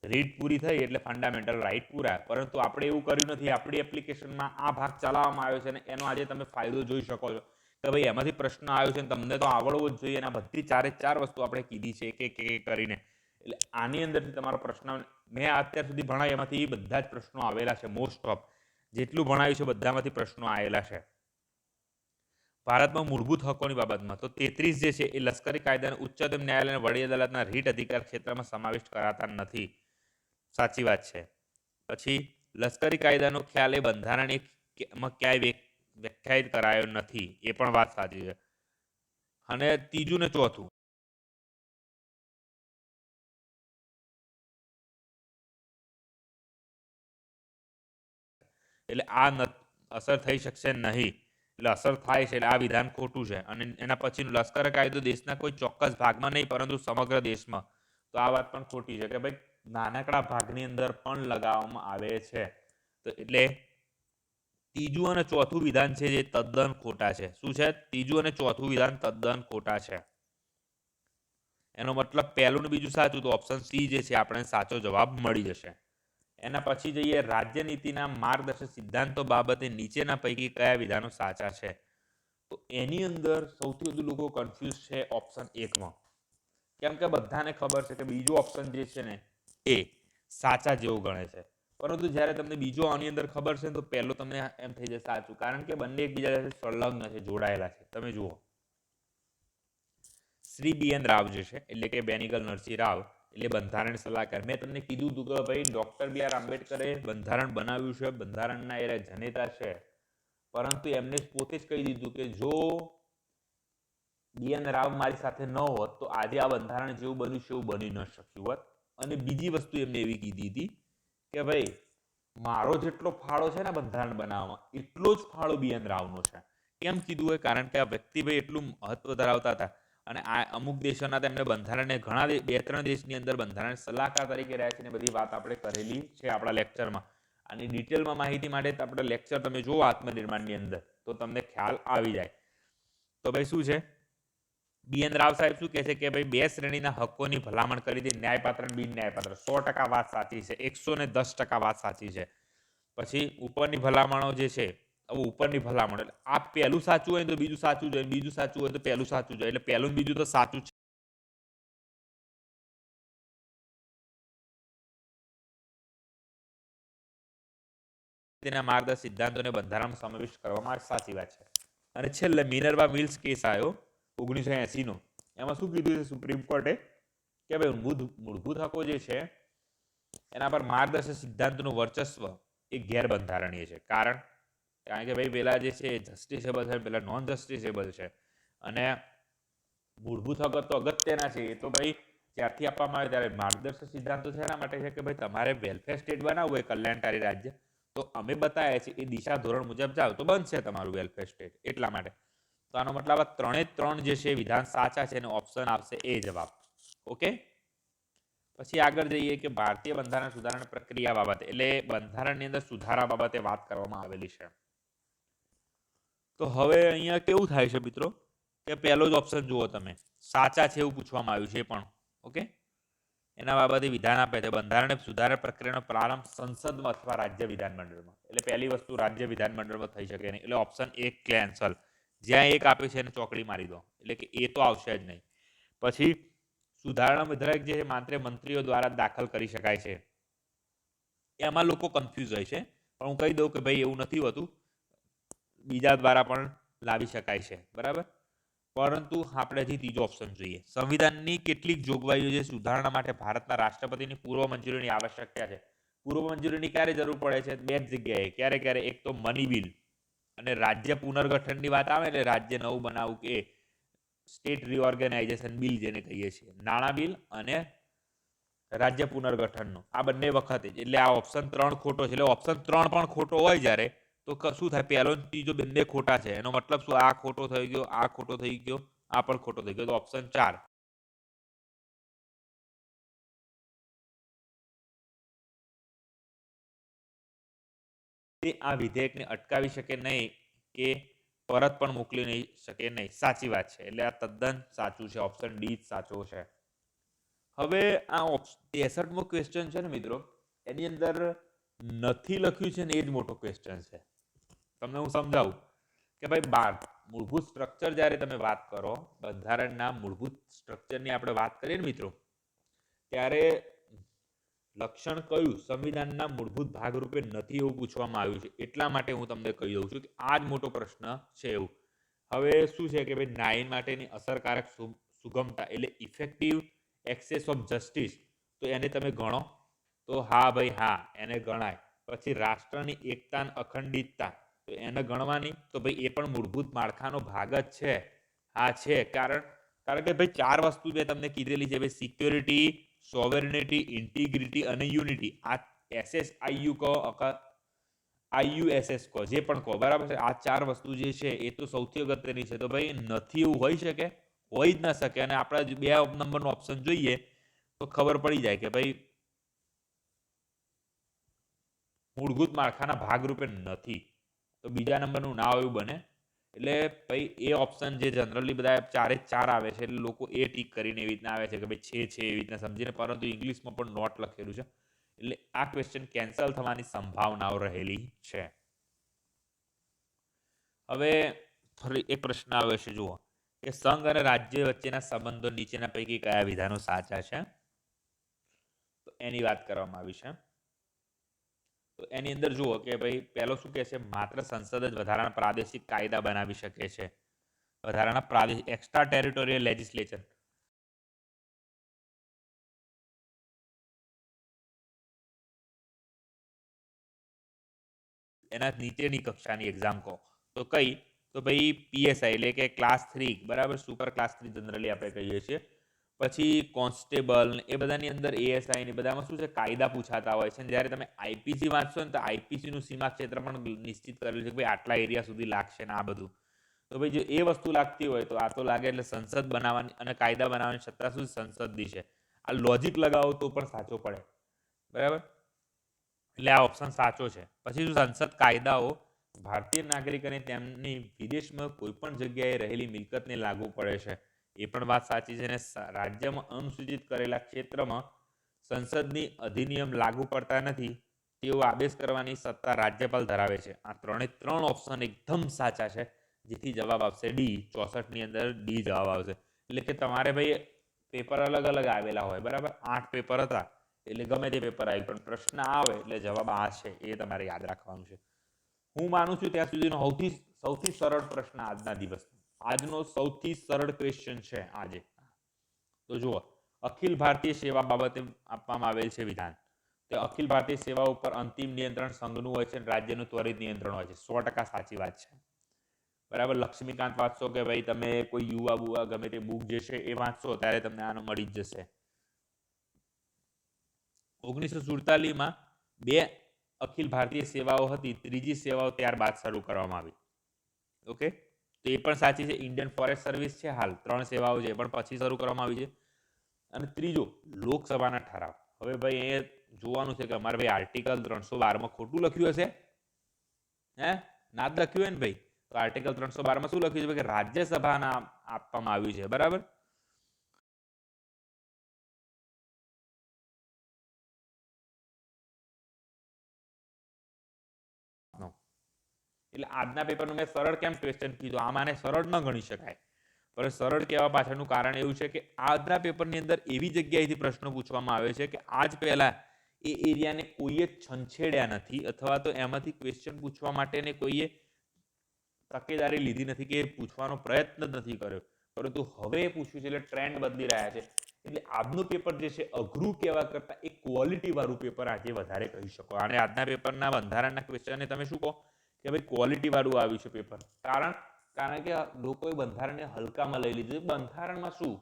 રીડ પૂરી થઈ એટલે ફંડામેન્ટલ રાઇટ પૂરા. પરંતુ આપણે એવું કર્યું નથી. આપણી એપ્લિકેશનમાં આ ભાગ ચલાવવામાં આવ્યો છે અને એનો આજે તમે ફાયદો જોઈ શકો છો કે ભાઈ એમાંથી પ્રશ્ન આવ્યો છે તમને તો આવડવો જ જોઈએ. અને બધી 4 વસ્તુ આપણે કીધી છે એક એક કરીને. એટલે આની અંદરથી તમારો પ્રશ્ન મેં અત્યાર સુધી ભણાય એમાંથી બધા જ પ્રશ્નો આવેલા છે. મોસ્ટ ઓફ જેટલું ભણાયું છે બધામાંથી પ્રશ્નો આવેલા છે. ભારતમાં મૂળભૂત હકોની બાબતમાં તો 33 જે છે એ લશ્કરી કાયદાને ઉચ્ચતમ ન્યાયાલય અને વડી અદાલતના રીટ અધિકાર ક્ષેત્રમાં સમાવિષ્ટ કરાતા નથી. સાચી વાત છે. પછી લશ્કરી કાયદાનો ખ્યાલ એ બંધારણમાં ક્યાંય વ્યાખ્યાયિત કરાયો નથી, એ પણ વાત સાચી છે. અને ત્રીજું ને ચોથું એટલે આ અસર થઈ શકશે નહીં. એટલે અસર થાય છે એટલે આ વિધાન ખોટું છે. અને એના પછીનું લશ્કર કાયદો દેશના કોઈ ચોક્કસ ભાગમાં નહીં પરંતુ સમગ્ર દેશમાં, તો આ વાત પણ ખોટી છે કે ભાઈ નાનકડા ભાગની અંદર પણ લગાવવામાં આવે છે. તો એટલે ત્રીજું અને ચોથું વિધાન છે જે તદ્દન ખોટા છે. શું છે? ત્રીજું અને ચોથું વિધાન તદ્દન ખોટા છે. એનો મતલબ પહેલું ને બીજું સાચું, તો ઓપ્શન સી જે છે આપણે સાચો જવાબ મળી જશે. એના પછી જઈએ રાજ્યનીતિના માર્ગદર્શક સિદ્ધાંતો બાબતે નીચેના પૈકી કયા વિધાનો સાચા છે? તો એની અંદર સૌથી વધુ લોકો કન્ફ્યુઝ છે ઓપ્શન 1માં. કેમ કે બધાને ખબર છે કે બીજો ઓપ્શન જે છે ને એ સાચા જેવું ગણે છે. પરંતુ જ્યારે તમને બીજો આની અંદર ખબર છે તો પહેલો તમને એમ થઈ જાય સાચું. કારણ કે બંને એકબીજા સાથે સંલગ્ન છે, જોડાયેલા છે. તમે જુઓ શ્રી BN રાવ જે છે એટલે કે બેનિગલ નરસિંહ રાવ એટલે બંધારણ સલાહકાર. મેં તમને કીધું હતું કે ભાઈ ડોક્ટર BR આંબેડકરે બંધારણ બનાવ્યું છે, બંધારણના એ જનેતા છે. પરંતુ એમને પોતે જ કહી દીધું કે જો BN રાવ મારી સાથે ન હોત તો આજે આ બંધારણ જેવું બન્યું છે એવું બની ન શક્યું હોત. અને બીજી વસ્તુ એમને એવી કીધી હતી કે ભાઈ મારો જેટલો ફાળો છે ને બંધારણ બનાવવામાં એટલો જ ફાળો BN રાવનો છે. કેમ કીધું હોય? કારણ કે આ વ્યક્તિ ભાઈ એટલું મહત્વ ધરાવતા હતા અને આ અમુક દેશોના તેમને બંધારણને ઘણા 2-3 દેશની અંદર બંધારણ સલાહકાર તરીકે રહ્યા છે ને બધી વાત આપણે કરેલી છે આપણા લેક્ચરમાં. આની ડિટેલમાં માહિતી માટે આપણે લેક્ચર તમે જુઓ આત્મનિર્માણની અંદર તો તમને ખ્યાલ આવી જાય. તો ભાઈ શું છે? BN રાવ સાહેબ શું કહે છે કે ભાઈ 2 શ્રેણીના હકોની ભલામણ કરી હતી, ન્યાયપાત્ર અને બિન ન્યાયપાત્ર. 100% વાત સાચી છે, 110% વાત સાચી છે. પછી ઉપરની ભલામણો જે છે, ઉપરની ભલામણ એટલે આ પહેલું સાચું હોય તો બીજું સાચું જોઈએ, બીજું સાચું હોય તો પહેલું સાચું જોઈએ. એટલે પહેલું બીજું તો સાચું છે. તેના માર્ગદર્શક સિદ્ધાંતોને બંધારણમાં સમાવિષ્ટ કરવામાં આવે, સાચી વાત છે. અને છેલ્લે મિનર્વા મિલ્સ કેસ આવ્યો 1980નો. એમાં શું કીધું છે સુપ્રીમ કોર્ટે કે ભાઈ મૂળભૂત હકો જે છે એના પર માર્ગદર્શક સિદ્ધાંતોનું વર્ચસ્વ એ ગેરબંધારણીય છે. કારણ કે ભાઈ પેલા જે છે જસ્ટિસેબલ છે, પેલા નોન જસ્ટિસેબલ છે. અને મૂળભૂત હકો તો અગત્યના છે. એ તો ભાઈ જ્યારથી આપવામાં આવે ત્યારે માર્ગદર્શક સિદ્ધાંતો છે એના માટે છે કે ભાઈ તમારે વેલફેર સ્ટેટ બનાવવું હોય, કલ્યાણકારી રાજ્ય, તો અમે બતાવ્યા છે એ દિશા ધોરણ મુજબ જાઓ તો બનશે તમારું વેલફેર સ્ટેટ. એટલા માટે તો આનો મતલબ આ 3 જે છે વિધાન સાચા છે અને ઓપ્શન આવશે એ જવાબ. ઓકે, પછી આગળ જઈએ કે ભારતીય બંધારણ સુધારણા પ્રક્રિયા બાબતે એટલે બંધારણની અંદર સુધારા બાબતે વાત કરવામાં આવેલી છે. તો હવે અહીંયા કેવું થાય છે મિત્રો કે પહેલો જ ઓપ્શન જુઓ તમે, સાચા છે એવું પૂછવામાં આવ્યું છે પણ. ઓકે, એના બાબતે વિધાન આપે છે. બંધારણીય સુધારા પ્રક્રિયાનો પ્રારંભ સંસદમાં અથવા રાજ્ય વિધાનમંડળમાં. એટલે પહેલી વસ્તુ રાજ્ય વિધાનમંડળમાં થઈ શકે નહીં. એટલે ઓપ્શન 1 કેન્સલ. જ્યાં 1 આપ્યું છે એને ચોકડી મારી દો. એટલે કે એ તો આવશે જ નહીં. પછી સુધારણા વિધેયક જે માત્ર મંત્રીઓ દ્વારા દાખલ કરી શકાય છે. એમાં લોકો કન્ફ્યુઝ હોય છે, પણ હું કહી દઉં કે ભાઈ એવું નથી હોતું, બીજા દ્વારા પણ લાવી શકાય છે. બરાબર. પરંતુ આપણે હજી ત્રીજો ઓપ્શન જોઈએ. સંવિધાનની કેટલીક જોગવાઈઓ જે સુધારણા માટે ભારતના રાષ્ટ્રપતિની પૂર્વ મંજૂરીની આવશ્યકતા છે. પૂર્વ મંજૂરીની ક્યારે જરૂર પડે છે? બે જ જગ્યાએ. ક્યારે ક્યારે? એક તો મની બિલ અને રાજ્ય પુનર્ગઠનની વાત આવે એટલે રાજ્ય નવું બનાવવું કે સ્ટેટ રીઓર્ગેનાઇઝેશન બિલ જેને કહીએ છીએ, નાણાં બિલ અને રાજ્ય પુનર્ગઠનનો આ બંને વખતે. એટલે આ ઓપ્શન 3 ખોટો છે. એટલે ઓપ્શન 3 પણ ખોટો હોય જ્યારે તો શું થાય? પહેલો ત્રીજો બંને ખોટા છે. એનો મતલબ શું? આ ખોટો થઈ ગયો, આ ખોટો થઈ ગયો, આ પણ ખોટો થઈ ગયો. તો ઓપ્શન 4. આ વિધેયકને અટકાવી શકે નહીં કે પરત પણ મોકલી નહીં શકે નહીં. સાચી વાત છે. એટલે આ તદ્દન સાચું છે. ઓપ્શન ડી જ સાચો છે. હવે આ 63મો ક્વેશ્ચન છે ને મિત્રો, એની અંદર નથી લખ્યું છે ને એ જ મોટો ક્વેશ્ચન છે. તમને હું સમજાવું કે ભાઈ મૂળભૂત સ્ટ્રક્ચર જ્યારે તમે વાત કરો, બંધારણના મૂળભૂત સ્ટ્રક્ચરની આપણે વાત કરીએ ને મિત્રો, ત્યારે લક્ષણ કયું સંવિધાનના મૂળભૂત ભાગરૂપે નથી એવું પૂછવામાં આવ્યું છે. એટલા માટે હું તમને કહી દઉં છું કે આ જ મોટો પ્રશ્ન છે એવું. હવે શું છે કે ભાઈ ન્યાય માટેની અસરકારક સુગમતા એટલે ઇફેક્ટિવ એક્સેસ ઓફ જસ્ટિસ, તો એને તમે ગણો તો હા ભાઈ હા, એને ગણાય. પછી રાષ્ટ્રની એકતા અને અખંડિતતા, તો એને ગણવાની, તો ભાઈ એ પણ મૂળભૂત માળખાનો ભાગ જ છે. હા છે. કારણ કે ભાઈ 4 વસ્તુ મેં તમને કીધેલી છે. ભાઈ સિક્યોરિટી, સોવરિનિટી, ઇન્ટિગ્રિટી અને યુનિટી. આ SSIU કહો, IUSS કહો, જે પણ કહો, બરાબર છે. આ 4 વસ્તુ જે છે એ તો સૌથી અગત્યની છે. તો ભાઈ નથી એવું હોઈ શકે? હોઈ જ ના શકે. અને આપણે 2 નંબરનો ઓપ્શન જોઈએ તો ખબર પડી જાય કે ભાઈ મૂળભૂત માળખાના ભાગરૂપે નથી. તો બીજા નંબરનું ના એવું બને. એટલે ભાઈ એ ઓપ્શન જે જનરલી બધા 4 જ 4 આવે છે, એટલે લોકો એ ટીક કરીને એવી રીતના આવે છે કે ભાઈ છે એવી રીતના સમજીને, પરંતુ ઇંગ્લિશમાં પણ નોટ લખેલું છે. એટલે આ ક્વેશ્ચન કેન્સલ થવાની સંભાવનાઓ રહેલી છે. હવે ફરી એક પ્રશ્ન આવે છે, જુઓ કે સંઘ અને રાજ્ય વચ્ચેના સંબંધો નીચેના પૈકી કયા વિધાનો સાચા છે? તો એની વાત કરવામાં આવી છે. તો એની અંદર જુઓ કે ભાઈ પહેલો શું કહે છે? માત્ર સંસદ જ વધારાના પ્રાદેશિક કાયદા બનાવી શકે છે. વધારાના પ્રાદેશિક એક્સ્ટ્રા ટેરિટોરિયલ લેજિસ્લેચર. એના નીચેની કક્ષાની એક્ઝામ કહો તો કઈ? તો ભાઈ PSI એટલે કે ક્લાસ 3, બરાબર, સુપર ક્લાસ 3 જનરલી આપણે કહીએ છીએ. પછી કોન્સ્ટેબલ એ બધાની અંદર ASI ને બધામાં શું છે? કાયદા પૂછાતા હોય છે. જ્યારે તમે IPC વાંચશો ને તો IPC નું સીમા ક્ષેત્ર પણ નિશ્ચિત કરેલું છે કે ભાઈ આટલા એરિયા સુધી લાગશે ને આ બધું. તો ભાઈ જો એ વસ્તુ લાગતી હોય તો આ તો લાગે. એટલે સંસદ બનાવવાની અને કાયદા બનાવવાની સત્તા શું સંસદની છે. આ લોજિક લગાવો તો પણ સાચો પડે. બરાબર. એટલે આ ઓપ્શન સાચો છે. પછી શું? સંસદ કાયદાઓ ભારતીય નાગરિકોને તેમની વિદેશમાં કોઈ પણ જગ્યાએ રહેલી મિલકતને લાગુ પડે છે. એ પણ વાત સાચી છે. અને રાજ્યમાં અનુસૂચિત કરેલા ક્ષેત્રમાં સંસદની અધિનિયમ લાગુ પડતા નથી તેવો આદેશ કરવાની સત્તા રાજ્યપાલ ધરાવે છે. આ 3 ઓપ્શન એકદમ સાચા છે. જેથી જવાબ આવશે ડી. 64 ની અંદર ડી જવાબ આવશે. એટલે કે તમારે ભાઈ પેપર અલગ અલગ આવેલા હોય, બરાબર, 8 પેપર હતા, એટલે ગમે તે પેપર આવી, પણ પ્રશ્ન આવે એટલે જવાબ આ છે. એ તમારે યાદ રાખવાનું છે. હું માનું છું ત્યાં સુધીનો સૌથી સરળ પ્રશ્ન આજના દિવસનો, આજનો સૌથી સરળ ક્વેશ્ચન છે આજે. તો જુઓ, અખિલ ભારતીય સેવા બાબતે આપવામાં આવેલ છે વિધાન. તે અખિલ ભારતીય સેવા ઉપર અંતિમ નિયંત્રણ સંઘનું હોય છે, રાજ્યનું ત્વરિત નિયંત્રણ હોય છે. 100% સાચી વાત છે. બરાબર. લક્ષ્મીકાંત વાંચશો કે ભાઈ તમે કોઈ યુવા બુવા ગમે તે બુક જે છે એ વાંચશો ત્યારે તમને આનો મળી જ જશે. 1947માં 2 અખિલ ભારતીય સેવાઓ હતી. ત્રીજી સેવાઓ ત્યારબાદ શરૂ કરવામાં આવી. ઓકે, તો એ પણ સાચી છે. ઇન્ડિયન ફોરેસ્ટ સર્વિસ છે હાલ 3 સેવાઓ છે, પણ પછી શરૂ કરવામાં આવી છે. અને ત્રીજો લોકસભાના ઠરાવ. હવે ભાઈ એ જોવાનું છે કે અમારે ભાઈ આર્ટિકલ 312માં ખોટું લખ્યું હશે. ના જ લખ્યું હોય ને ભાઈ. તો આર્ટિકલ 312માં શું લખ્યું છે કે રાજ્યસભાના આપવામાં આવ્યું છે. બરાબર. એટલે આજના પેપરનું મેં સરળ કેમ ક્વેશ્ચન કીધું, આમાં આને સરળ ન ગણી શકાય, પણ સરળ કહેવા પાછળનું કારણ એવું છે કે આજના પેપરની અંદર એવી જગ્યાએથી પ્રશ્નો પૂછવામાં આવે છે કે આજ પહેલા એ એરિયાને કોઈએ છંછેડ્યા નથી, અથવા તો એમાંથી ક્વેશ્ચન પૂછવા માટેને કોઈએ તકેદારી લીધી નથી કે પૂછવાનો પ્રયત્ન જ નથી કર્યો, પરંતુ હવે પૂછ્યું છે એટલે ટ્રેન્ડ બદલી રહ્યા છે. એટલે આજનું પેપર જે છે અઘરું કહેવા કરતાં એક ક્વોલિટી વાળું પેપર આજે વધારે કહી શકો. અને આજના પેપરના બંધારણના ક્વેશ્ચનને તમે શું કહો કે ભાઈ ક્વોલિટી વાળું આવ્યું છે પેપર. કારણ કે લોકોએ બંધારણને હલકામાં લઈ લીધું. બંધારણમાં શું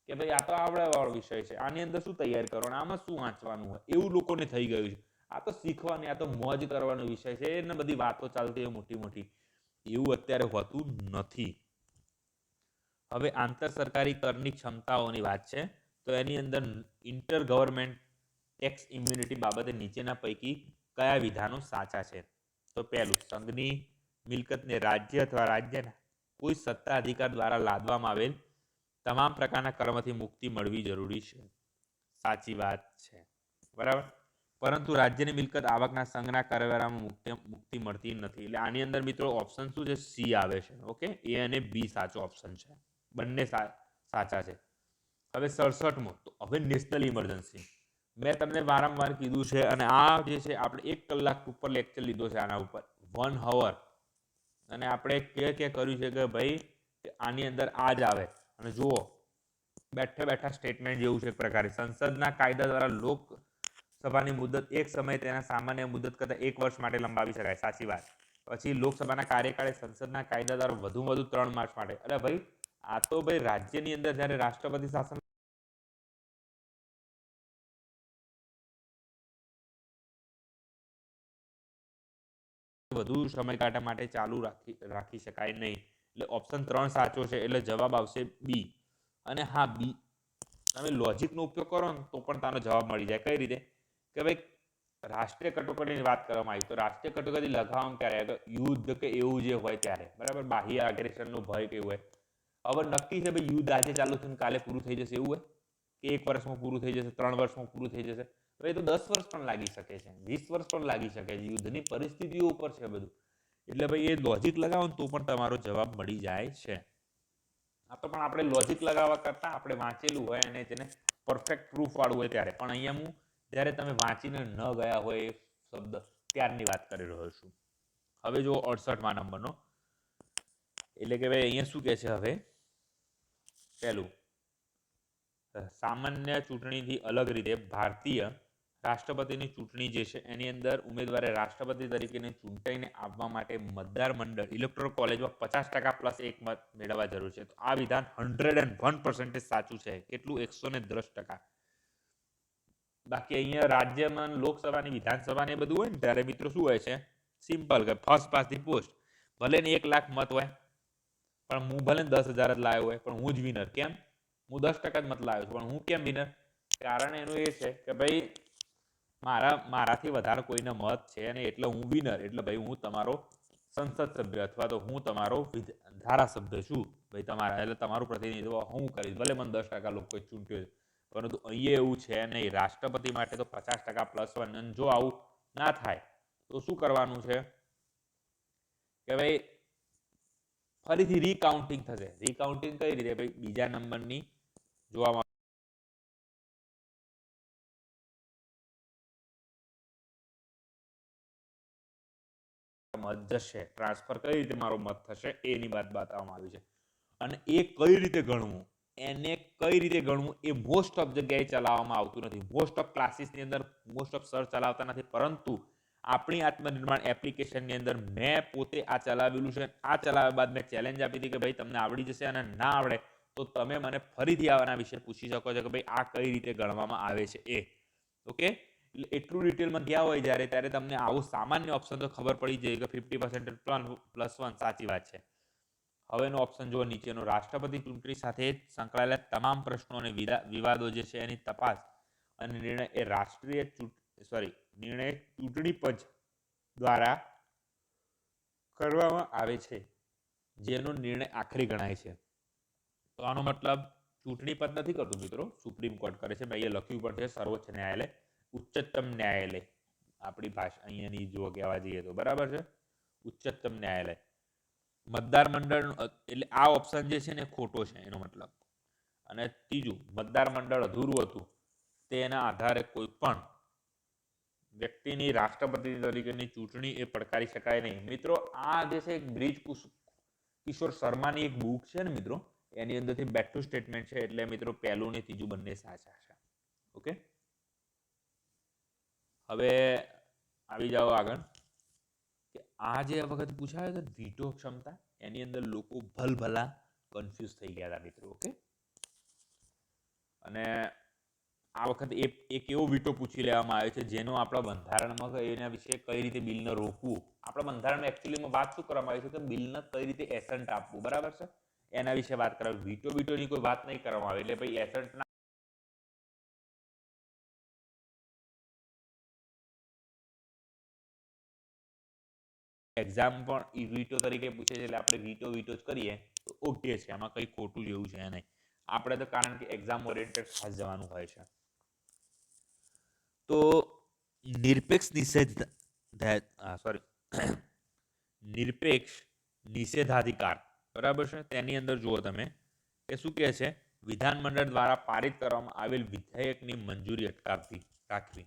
કે ભાઈ આ તો આવડવાવાળો વિષય છે, આની અંદર શું તૈયાર કરવાનું, આમાં શું વાંચવાનું હોય, એવું લોકોને થઈ ગયું છે. આ તો શીખવાની, આ તો મોજ કરવાનો વિષય છે, એને બધી વાતો ચાલતી હોય મોટી મોટી, એવું અત્યારે હોતું નથી. હવે આંતર સરકારી કરની ક્ષમતાઓની વાત છે, તો એની અંદર ઇન્ટર ગવર્મેન્ટ ટેક્સ ઇમ્યુનિટી બાબતે નીચેના પૈકી કયા વિધાનો સાચા છે? તો પહેલું, સંઘની મિલકતને રાજ્ય અથવા રાજ્યના કોઈ સત્તા અધિકાર દ્વારા લાદવામાં આવેલ તમામ પ્રકારના કરમાંથી મુક્તિ મળવી જરૂરી છે. સાચી વાત છે, બરાબર. પરંતુ રાજ્યની મિલકત આવકના સંઘના કરવેરામાં મુક્તિ મળતી નથી. એટલે આની અંદર મિત્રો ઓપ્શન શું છે? સી આવે છે. ઓકે, એ અને બી સાચો ઓપ્શન છે, બંને સાચા છે. હવે 67મો, તો હવે નેશનલ ઇમરજન્સી. મેં તમને વારંવાર કીધું છે, અને આ જે છે આપણે 1 કલાક ઉપર લેક્ચર લીધો છે આના ઉપર, 1 hour, અને આપણે કે કર્યું છે કે ભાઈ આની અંદર આ જ આવે. અને જુઓ, બેઠા બેઠા સ્ટેટમેન્ટ જેવું છે એક પ્રકારે, સંસદના કાયદા દ્વારા લોકસભાની મુદત એક સમય તેના સામાન્ય મુદત કરતાં 1 વર્ષ માટે લંબાવી શકાય. સાચી વાત. પછી લોકસભાના કાર્યકાળે સંસદના કાયદા દ્વારા વધુમાં વધુ 3 માસ માટે. અરે ભાઈ, આ તો ભાઈ રાજ્યની અંદર જ્યારે રાષ્ટ્રપતિ શાસન વધુ સમયગાળા માટે ચાલુ રાખી શકાય નહીં. એટલે ઓપ્શન 3 સાચો છે, એટલે જવાબ આવશે બી. અને હા, બી તમે લોજિકનો ઉપયોગ કરો ને તો પણ તાનો જવાબ મળી જાય. કઈ રીતે? કે ભાઈ રાષ્ટ્રીય કટોકટીની વાત કરવામાં આવી, તો રાષ્ટ્રીય કટોકટી લગાવવામાં ક્યારે? યુદ્ધ કે એવું જે હોય ત્યારે, બરાબર, બાહ્ય અગ્રેસરનો ભય કેવું હોય. હવે નક્કી છે ભાઈ યુદ્ધ આજે ચાલુ થઈને કાલે પૂરું થઈ જશે એવું હોય કે 1 વર્ષમાં પૂરું થઈ જશે, 3 વર્ષમાં પૂરું થઈ જશે? તો એ તો 10 વર્ષ પણ લાગી શકે છે, 20 વર્ષ પણ લાગી શકે છે. યુદ્ધની પરિસ્થિતિઓ ઉપર છે બધું. એટલે ભાઈ એ લોજિક લગાવો ને તો પણ તમારો જવાબ મળી જાય છે. આ તો પણ આપણે લોજિક લગાવવા કરતાં આપણે વાંચેલું હોય અને તેને પરફેક્ટ પ્રૂફ વાળું હોય ત્યારે. પણ અહીંયા હું જ્યારે તમે વાંચીને ન ગયા હોય એ શબ્દ ત્યારની વાત કરી રહ્યો છું. હવે જો 68મા નંબરનો, એટલે કે ભાઈ અહીંયા શું કહે છે? હવે પહેલું, સામાન્ય ચૂંટણીથી અલગ રીતે ભારતીય રાષ્ટ્રપતિની ચૂંટણી જે છે એની અંદર ઉમેદવારે રાષ્ટ્રપતિ તરીકેને ચૂંટાઈને આવવા માટે મતદાર મંડળ ઇલેક્ટોરલ કોલેજમાં 50% પ્લસ 1 મત મેળવવા જરૂર છે. તો આ વિધાન 101% સાચું છે. કેટલું? 110%. બાકી અહીંયા રાજ્યમાં લોકસભાની, વિધાનસભાને બધું હોય ને ત્યારે મિત્રો શું હોય છે? સિમ્પલ, કે ફર્સ્ટ પાસ ધી પોસ્ટ. ભલે ને 1 લાખ મત હોય, પણ હું ભલે 10,000 જ લાવ્યો હોય, પણ હું જ વિનર. કેમ? હું 10% જ મત લાવ્યો છું, પણ હું કેમ વિનર? કારણ એનું એ છે કે ભાઈ મારાથી વધારે કોઈને મત છે અને એટલે હું વિનર. એટલે ભાઈ હું તમારો સંસદ સભ્ય અથવા તો હું તમારો ધારાસભ્ય છું ભાઈ તમારા, એટલે તમારું પ્રતિનિધિત્વ હું કરીશ. ભલે મને 10% લોકોએ ચૂંટ્યો છે, પરંતુ અહીંયા એવું છે નહીં. રાષ્ટ્રપતિ માટે તો 50% પ્લસ 1. અને જો આવું ના થાય તો શું કરવાનું છે કે ભાઈ ફરીથી રીકાઉન્ટિંગ થશે. રીકાઉન્ટિંગ કઈ રીતે? ભાઈ બીજા નંબરની જોવામાં મત જશે, ટ્રાન્સફર કઈ રીતે મારો મત થશે એની વાત બતાવવામાં આવી છે. અને એ કઈ રીતે ગણવું, એને કઈ રીતે ગણવું એ મોસ્ટ ઓફ જગ્યાએ ચલાવવામાં આવતું નથી. મોસ્ટ ઓફ ક્લાસીસની અંદર મોસ્ટ ઓફ સર ચલાવતા નથી, પરંતુ આપણી આત્મનિર્માણ એપ્લિકેશનની અંદર મેં પોતે આ ચલાવેલું છે. આ ચલાવ્યા બાદ મેં ચેલેન્જ આપી હતી કે ભાઈ તમને આવડી જશે, અને ના આવડે તો તમે મને ફરીથી આના વિશે પૂછી શકો છો કે ભાઈ આ કઈ રીતે ગણવામાં આવે છે એ. ઓકે, એટલે એટલું ડિટેલમાં ગયા હોય ત્યારે તમને આવું સામાન્ય ઓપ્શન તો ખબર પડી જાય કે 50% પ્લસ 1 સાચી વાત છે. હવેનો ઓપ્શન જુઓ નીચેનો, રાષ્ટ્રપતિ ચૂંટણી સાથે સંકળાયેલા તમામ પ્રશ્નો અને વિવાદો જે છે એની તપાસ અને નિર્ણય એ નિર્ણય ચૂંટણી પંચ દ્વારા કરવામાં આવે છે, જેનો નિર્ણય આખરી ગણાય છે. તો આનો મતલબ ચૂંટણી પંચ નથી કરતું મિત્રો, સુપ્રીમ કોર્ટ કરે છે. અહીંયા લખ્યું પણ છે સર્વોચ્ચ ન્યાયાલય, ઉચ્ચતમ ન્યાયાલય આપણી ભાષા અહીંયાની જો કહેવા જઈએ તો, બરાબર છે. ઉચ્ચતમ ન્યાયાલય. મતદાર મંડળ એટલે આ ઓપ્શન જે છે ને ખોટો છે એનો મતલબ. અને ત્રીજું, મતદાર મંડળ અધૂરું હતું તેના આધારે કોઈ પણ વ્યક્તિની રાષ્ટ્રપતિ તરીકેની ચૂંટણી એ પડકારી શકાય નહીં. મિત્રો આ જે છે બ્રિજ કિશોર શર્માની એક બુક છે ને મિત્રો, એની અંદરથી બેઠું સ્ટેટમેન્ટ છે. એટલે મિત્રો પહેલું ને ત્રીજું બંને સાચા છે. ઓકે, હવે આવી જાઓ આગળ કે આ જે વખત પૂછાયો હતો વીટો ક્ષમતા, એની અંદર લોકો ભલભલા કન્ફ્યુઝ થઈ ગયા હતા મિત્રો. ઓકે, અને આ વખત એક એવો વીટો પૂછી લેવામાં આવ્યો છે જેનો આપણા બંધારણમાં એના વિશે કઈ રીતે બિલને રોકવું. આપણા બંધારણમાં એકચ્યુઅલીમાં વાત શું કરવામાં આવી છે કે બિલને કઈ રીતે એસન્ટ આપવું, બરાબર છે, એના વિશે વાત કરાવી. વીટોની કોઈ વાત નહીં કરવામાં આવે. એટલે ભાઈ એસન્ટ એક્ઝામ પણ વીટો તરીકે પૂછે છે એટલે આપણે વીટો જ કરીએ તો ઓકે છે. આમાં કંઈ ખોટું જેવું છે નહીં. આપણે તો કારણ કે એક્ઝામ ઓરિએન્ટેડ ખાસ જવાનું હોય છે. તો નિરપેક્ષ નિષેધાધિકાર, બરાબર છે, તેની અંદર જુઓ તમે કે શું કહે છે, વિધાનમંડળ દ્વારા પારિત કરવામાં આવેલ વિધેયકની મંજૂરી અટકાવવી રાખવી.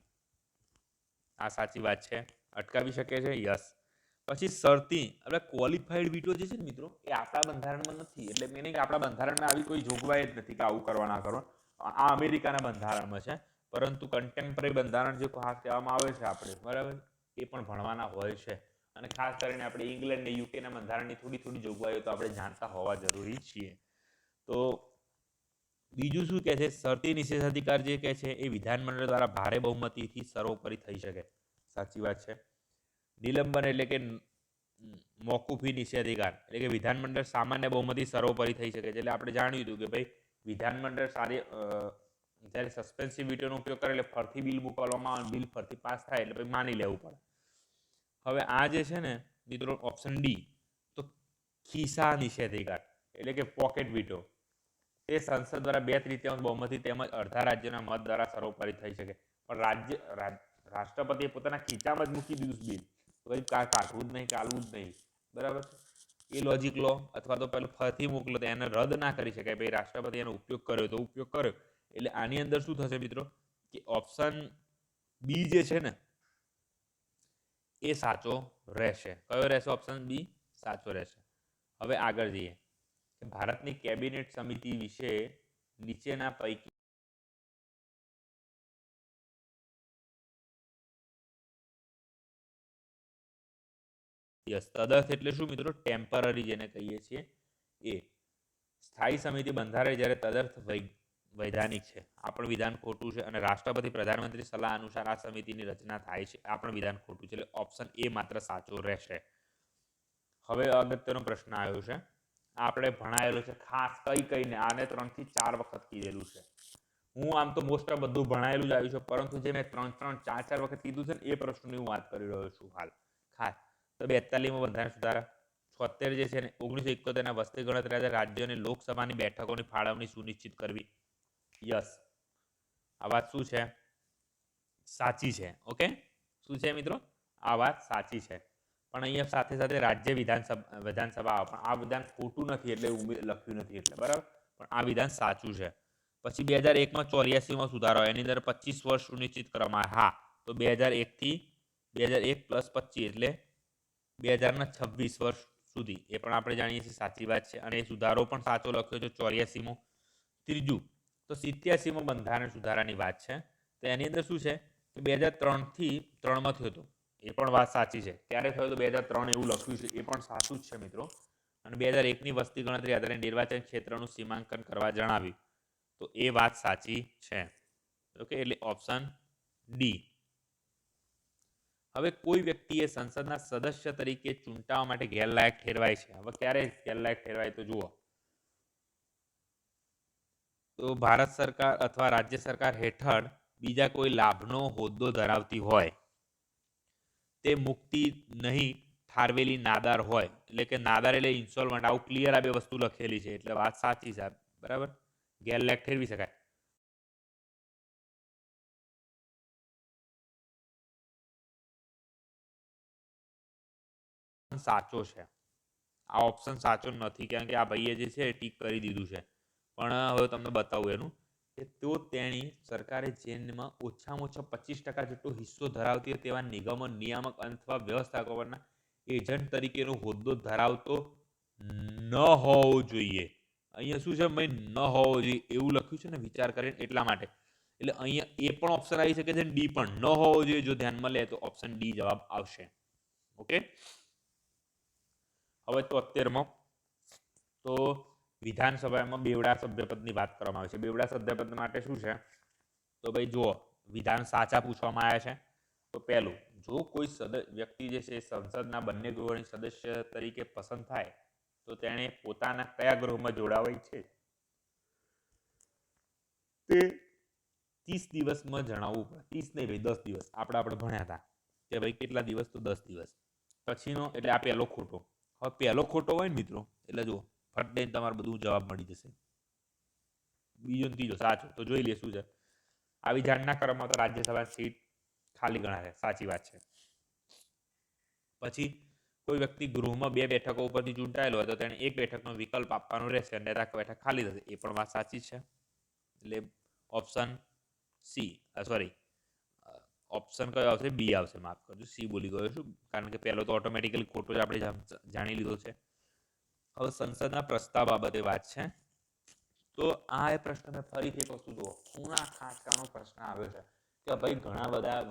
આ સાચી વાત છે, અટકાવી શકે છે. યસ. પછી શરતી આપણે ક્વોલિફાઈડ વીટો જે છે ને મિત્રો એ આપણા બંધારણમાં નથી. એટલે મેં કે આપણા બંધારણમાં આવી કોઈ જોગવાઈ જ નથી કે આવું કરવા ના કરો. આ અમેરિકાના બંધારણમાં છે. પરંતુ કન્ટેમ્પરરી બંધારણ જે ખાસ કહેવામાં આવે છે આપણે, બરાબર, એ પણ ભણવાના હોય છે. અને ખાસ કરીને આપણે ઇંગ્લેન્ડ ને યુકેના બંધારણની થોડી જોગવાઈઓ તો આપણે જાણતા હોવા જરૂરી છીએ. તો બીજું શું કહે છે, શરતી નિષેધાધિકાર જે કહે છે એ વિધાનમંડળ દ્વારા ભારે બહુમતીથી સર્વોપરી થઈ શકે. સાચી વાત છે. નિલંબન એટલે કે મોકૂફી નિષેધાધિકાર એટલે કે વિધાનમંડળ સામાન્ય બહુમતી સર્વોપરી થઈ શકે છે. એટલે આપણે જાણ્યું હતું કે ભાઈ વિધાનમંડળ જ્યારે સસ્પેન્સિવ વીટોનો ઉપયોગ કરે એટલે ફરતી બિલ મોકલવામાં આવે, બિલ ફરતી પાસ થાય એટલે પછી માની લેવું પડે. હવે આ જે છે ને મિત્રો ઓપ્શન ડી, તો ખિસ્સા નિષેધાધિકાર એટલે કે પોકેટ વીટો, તે સંસદ દ્વારા 2/3 બહુમતી તેમજ અડધા રાજ્યના મત દ્વારા સર્વોપરી થઈ શકે. પણ રાષ્ટ્રપતિએ પોતાના ખીચામાં જ મૂકી દીધું બિલ, તો કાઢવું જ નહીં, ચાલવું જ નહીં, બરાબર. એ લોજિક લો અથવા તો પેલું ફરતી મોકલો તો એને રદ ના કરી શકાય. ભાઈ રાષ્ટ્રપતિ એનો ઉપયોગ કર્યો તો ઉપયોગ કર્યો. એટલે આની અંદર શું થશે મિત્રો કે ઓપ્શન બી જે છે ને એ સાચો રહેશે. કયો રહેશે? ઓપ્શન બી સાચો રહેશે. હવે આગળ જઈએ કે ભારતની કેબિનેટ સમિતિ વિશે નીચેના પૈકી તદર્થ એટલે શું મિત્રો? ટેમ્પરરી જેને કહીએ છીએ એ. સ્થાયી સમિતિ બંધારે જ્યારે તદર્થ વૈધાનિક છે. આ પણ વિધાન ખોટું છે. અને રાષ્ટ્રપતિ પ્રધાનમંત્રી સલાહ અનુસાર આ સમિતિની રચના થાય છે. આ પણ વિધાન ખોટું છે. એટલે ઓપ્શન એ માત્ર સાચો રહેશે. હવે અગત્યનો પ્રશ્ન આવ્યો છે, આપણે ભણાયેલો છે ખાસ કઈને આને 3 થી 4 વખત કીધેલું છે. હું આમ તો મોસ્ટ ઓફ બધું ભણાયેલું જ આવ્યું છે, પરંતુ જે મેં 3, 4 વખત કીધું છે ને એ પ્રશ્નની હું વાત કરી રહ્યો છું હાલ. ખાસ તો 42માં બંધારણ સુધારા, 76 જે છે ને 1971ના વસ્તી ગણતરી રાજ્યોની લોકસભાની બેઠકોની ફાળવણી સુનિશ્ચિત કરવી. યસ, આ વાત શું છે? સાચી છે. ઓકે, શું છે મિત્રો? આ વાત સાચી છે. પણ અહીંયા સાથે સાથે રાજ્ય વિધાનસભા પણ આ વિધાન ખોટું નથી એટલે લખ્યું નથી એટલે, બરાબર. પણ આ વિધાન સાચું છે. પછી 2001માં 84માં સુધારો, એની અંદર 25 વર્ષ સુનિશ્ચિત કરવામાં આવે. હા, તો 2001 થી 2001 + 25 એટલે 2026 વર્ષ સુધી. એ પણ આપણે જાણીએ છીએ સાચી વાત છે. અને એ સુધારો પણ સાચો લખ્યો છે 84મો. ત્રીજું, તો 87મો બંધારણ સુધારાની વાત છે. તો એની અંદર શું છે કે 2003 થી 3માં થયો હતો. એ પણ વાત સાચી છે. ક્યારે થયો તો 2003 એવું લખ્યું છે, એ પણ સાચું જ છે મિત્રો. અને 2001ની વસ્તી ગણતરી આધારે નિર્વાચન ક્ષેત્રનું સીમાંકન કરવા જણાવ્યું. તો એ વાત સાચી છે. ઓકે, એટલે ઓપ્શન ડી. હવે કોઈ વ્યક્તિએ સંસદના સદસ્ય તરીકે ચૂંટાવા માટે ગેરલાયક ઠેરવાય છે. હવે ક્યારે ગેરલાયક ઠેરવાય તો જુઓ, તો ભારત સરકાર અથવા રાજ્ય સરકાર હેઠળ બીજા કોઈ લાભનો હોદ્દો ધરાવતી હોય, તે મુક્તિ નહીં ઠારવેલી નાદાર હોય. એટલે કે નાદાર એટલે ઇન્સ્ટોલમેન્ટ. આવું ક્લિયર આ બે વસ્તુ લખેલી છે એટલે વાત સાચી છે, બરાબર. ગેરલાયક ઠેરવી શકાય. સાચો છે. આ ઓપ્શન સાચો નથી, કારણ કે આ ભાઈએ જે છે ટીક કરી દીધું છે. પણ હવે તમને બતાવું એનું કે તો તેણી સરકારે જેમાં ઓછામાં ઓછા 25% જેટલો હિસ્સો ધરાવતી હોય તેવા નિગમો, નિયામક અથવા વ્યવસ્થાપકના એજન્ટ તરીકેનો હોદ્દો ધરાવતો ન હોવો જોઈએ. અહીંયા શું છે ભાઈ, ન હોવો જોઈએ એવું લખ્યું છે ને વિચાર કરીને, એટલા માટે. એટલે અહીંયા એ પણ ઓપ્શન આવી શકે છે, ડી પણ. ન હોવો જોઈએ જો ધ્યાનમાં લે તો ઓપ્શન ડી જવાબ આવશે. ઓકે, હવે 73મો, તો વિધાનસભામાં બેવડા સભ્યપદની વાત કરવામાં આવે છે. બેવડા સભ્યપદ માટે શું છે, તો ભાઈ જુઓ, વિધાન સાચા પૂછવામાં આવ્યા છે. તો પહેલું, જો કોઈ વ્યક્તિ જે છે સંસદના બંને ગૃહોની સદસ્ય તરીકે પસંદ થાય તો તેણે પોતાના કયા ગૃહમાં જોડાવાય છે તે 30 દિવસમાં જણાવવું પડે. 30 નહીં ભાઈ, 10 દિવસ. આપણે ભણ્યા હતા કે ભાઈ કેટલા દિવસ, તો 10 દિવસ. પછીનો એટલે આ પહેલો ખોટો. હવે પહેલો ખોટો હોય ને મિત્રો, એટલે જુઓ ફટ દઈને તમારે બધું જવાબ મળી જશે. બીજો ને ત્રીજો સાચો. તો જોઈ લઈએ શું છે. આવી જાણના ક્રમમાં તો રાજ્યસભા સીટ ખાલી ગણાશે. સાચી વાત છે. પછી કોઈ વ્યક્તિ ગૃહમાં 2 બેઠકો ઉપરથી ચૂંટાયેલો હોય તો તેને 1 બેઠકનો વિકલ્પ આપવાનો રહેશે, અને બેઠક ખાલી થશે. એ પણ વાત સાચી છે. એટલે ઓપ્શન સી, સોરી, ઓપ્શન કયો આવશે, બી આવશે. માફ કરજો, સી બોલી ગયો છું, કારણ કે પહેલો તો ઓટોમેટિકલી ખોટો જ આપણે જાણી લીધો છે. હવે સંસદના પ્રસ્તાવ બાબતે વાત છે. તો આ એ પ્રશ્ન મેં ફરીથી એક વસ્તુ જુઓ, ખૂણા ખાંચકાનો પ્રશ્ન આવ્યો છે કે ભાઈ ઘણા બધા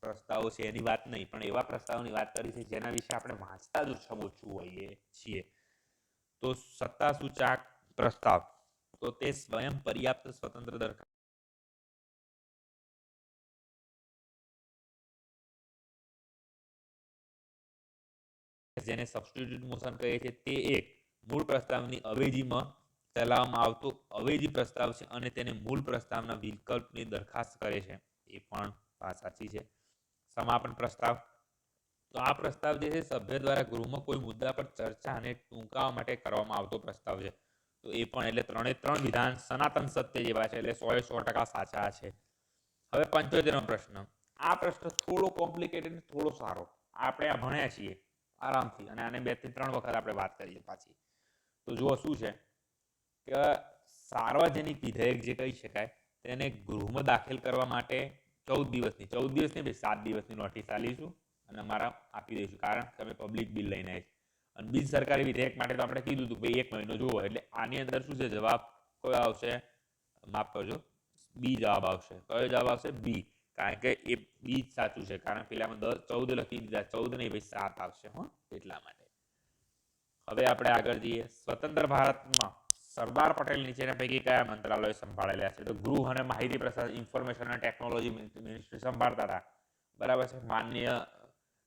પ્રસ્તાવો છે એની વાત નહીં, પણ એવા પ્રસ્તાવોની વાત કરી છે જેના વિશે આપણે વાંચતા જ ઓછું હોઈએ છીએ. તો સત્તા સૂચક પ્રસ્તાવ, તો તે સ્વયં પર્યાપ્ત સ્વતંત્ર દરખાસ્ત જેને સબસ્ટિટ્યુટ મોશન કહે છે, તે એક મૂળ પ્રસ્તાવની અવેજીમાં ચલાવવામાં આવતો અવેજી પ્રસ્તાવ છે અને તેને મૂળ પ્રસ્તાવના વિકલ્પની દરખાસ્ત કરે છે. એ પણ વાત સાચી છે. સમાપન પ્રસ્તાવ, તો આ પ્રસ્તાવ જે છે સભ્ય દ્વારા ગૃહમાં કોઈ મુદ્દા પર ચર્ચા અને ટૂંકાવા માટે કરવામાં આવતો પ્રસ્તાવ છે. તો એ પણ, એટલે 3 વિધાન સનાતન સત્ય જેવા છે, એટલે 100% સાચા છે. હવે 75મો પ્રશ્ન. આ પ્રશ્ન થોડો કોમ્પ્લિકેટેડ, થોડો સારો. આપણે આ ભણ્યા છીએ આરામથી, અને આને 2 થી 3 વખત આપણે વાત કરીએ પાછી. તો જુઓ શું છે કે સાર્વજનિક વિધેયક જે કહી શકાય તેને ગૃહમાં દાખલ કરવા માટે 14 દિવસની 7 દિવસની નોટિસ આલીશું અને અમારા આપી દઈશું, કારણ કે અમે પબ્લિક બિલ લઈને આવી. અને બિન સરકારી વિધેયક માટે તો આપણે કીધું હતું ભાઈ 1 મહિનો જુઓ. એટલે આની અંદર શું છે, જવાબ કયો આવશે, માફ કરજો, બી જવાબ આવશે. કયો જવાબ આવશે, બી. કારણ કે એ બી જ સાચું છે, કારણ પેલામાં 14 લખી દીધા, 14 નહીં ભાઈ 7 આવશે. એટલા માટે. હવે આપણે આગળ જઈએ. સ્વતંત્ર ભારતમાં સરદાર પટેલ નીચેના પૈકી કયા મંત્રાલયો સંભાળેલા છે? તો ગૃહ અને માહિતી પ્રસાર, ઇન્ફોર્મેશન અને ટેકનોલોજી મિનિસ્ટ્રી સંભાળતા હતા. બરાબર છે. માનનીય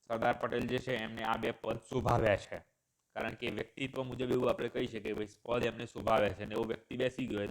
સરદાર પટેલ જે છે એમને આ 2 પદ શોભાવ્યા છે, કારણ કે વ્યક્તિત્વ મુજબ એવું આપણે કહી શકીએ ભાઈ પદ એમને શોભાવે છે, અને એવો વ્યક્તિ બેસી ગયો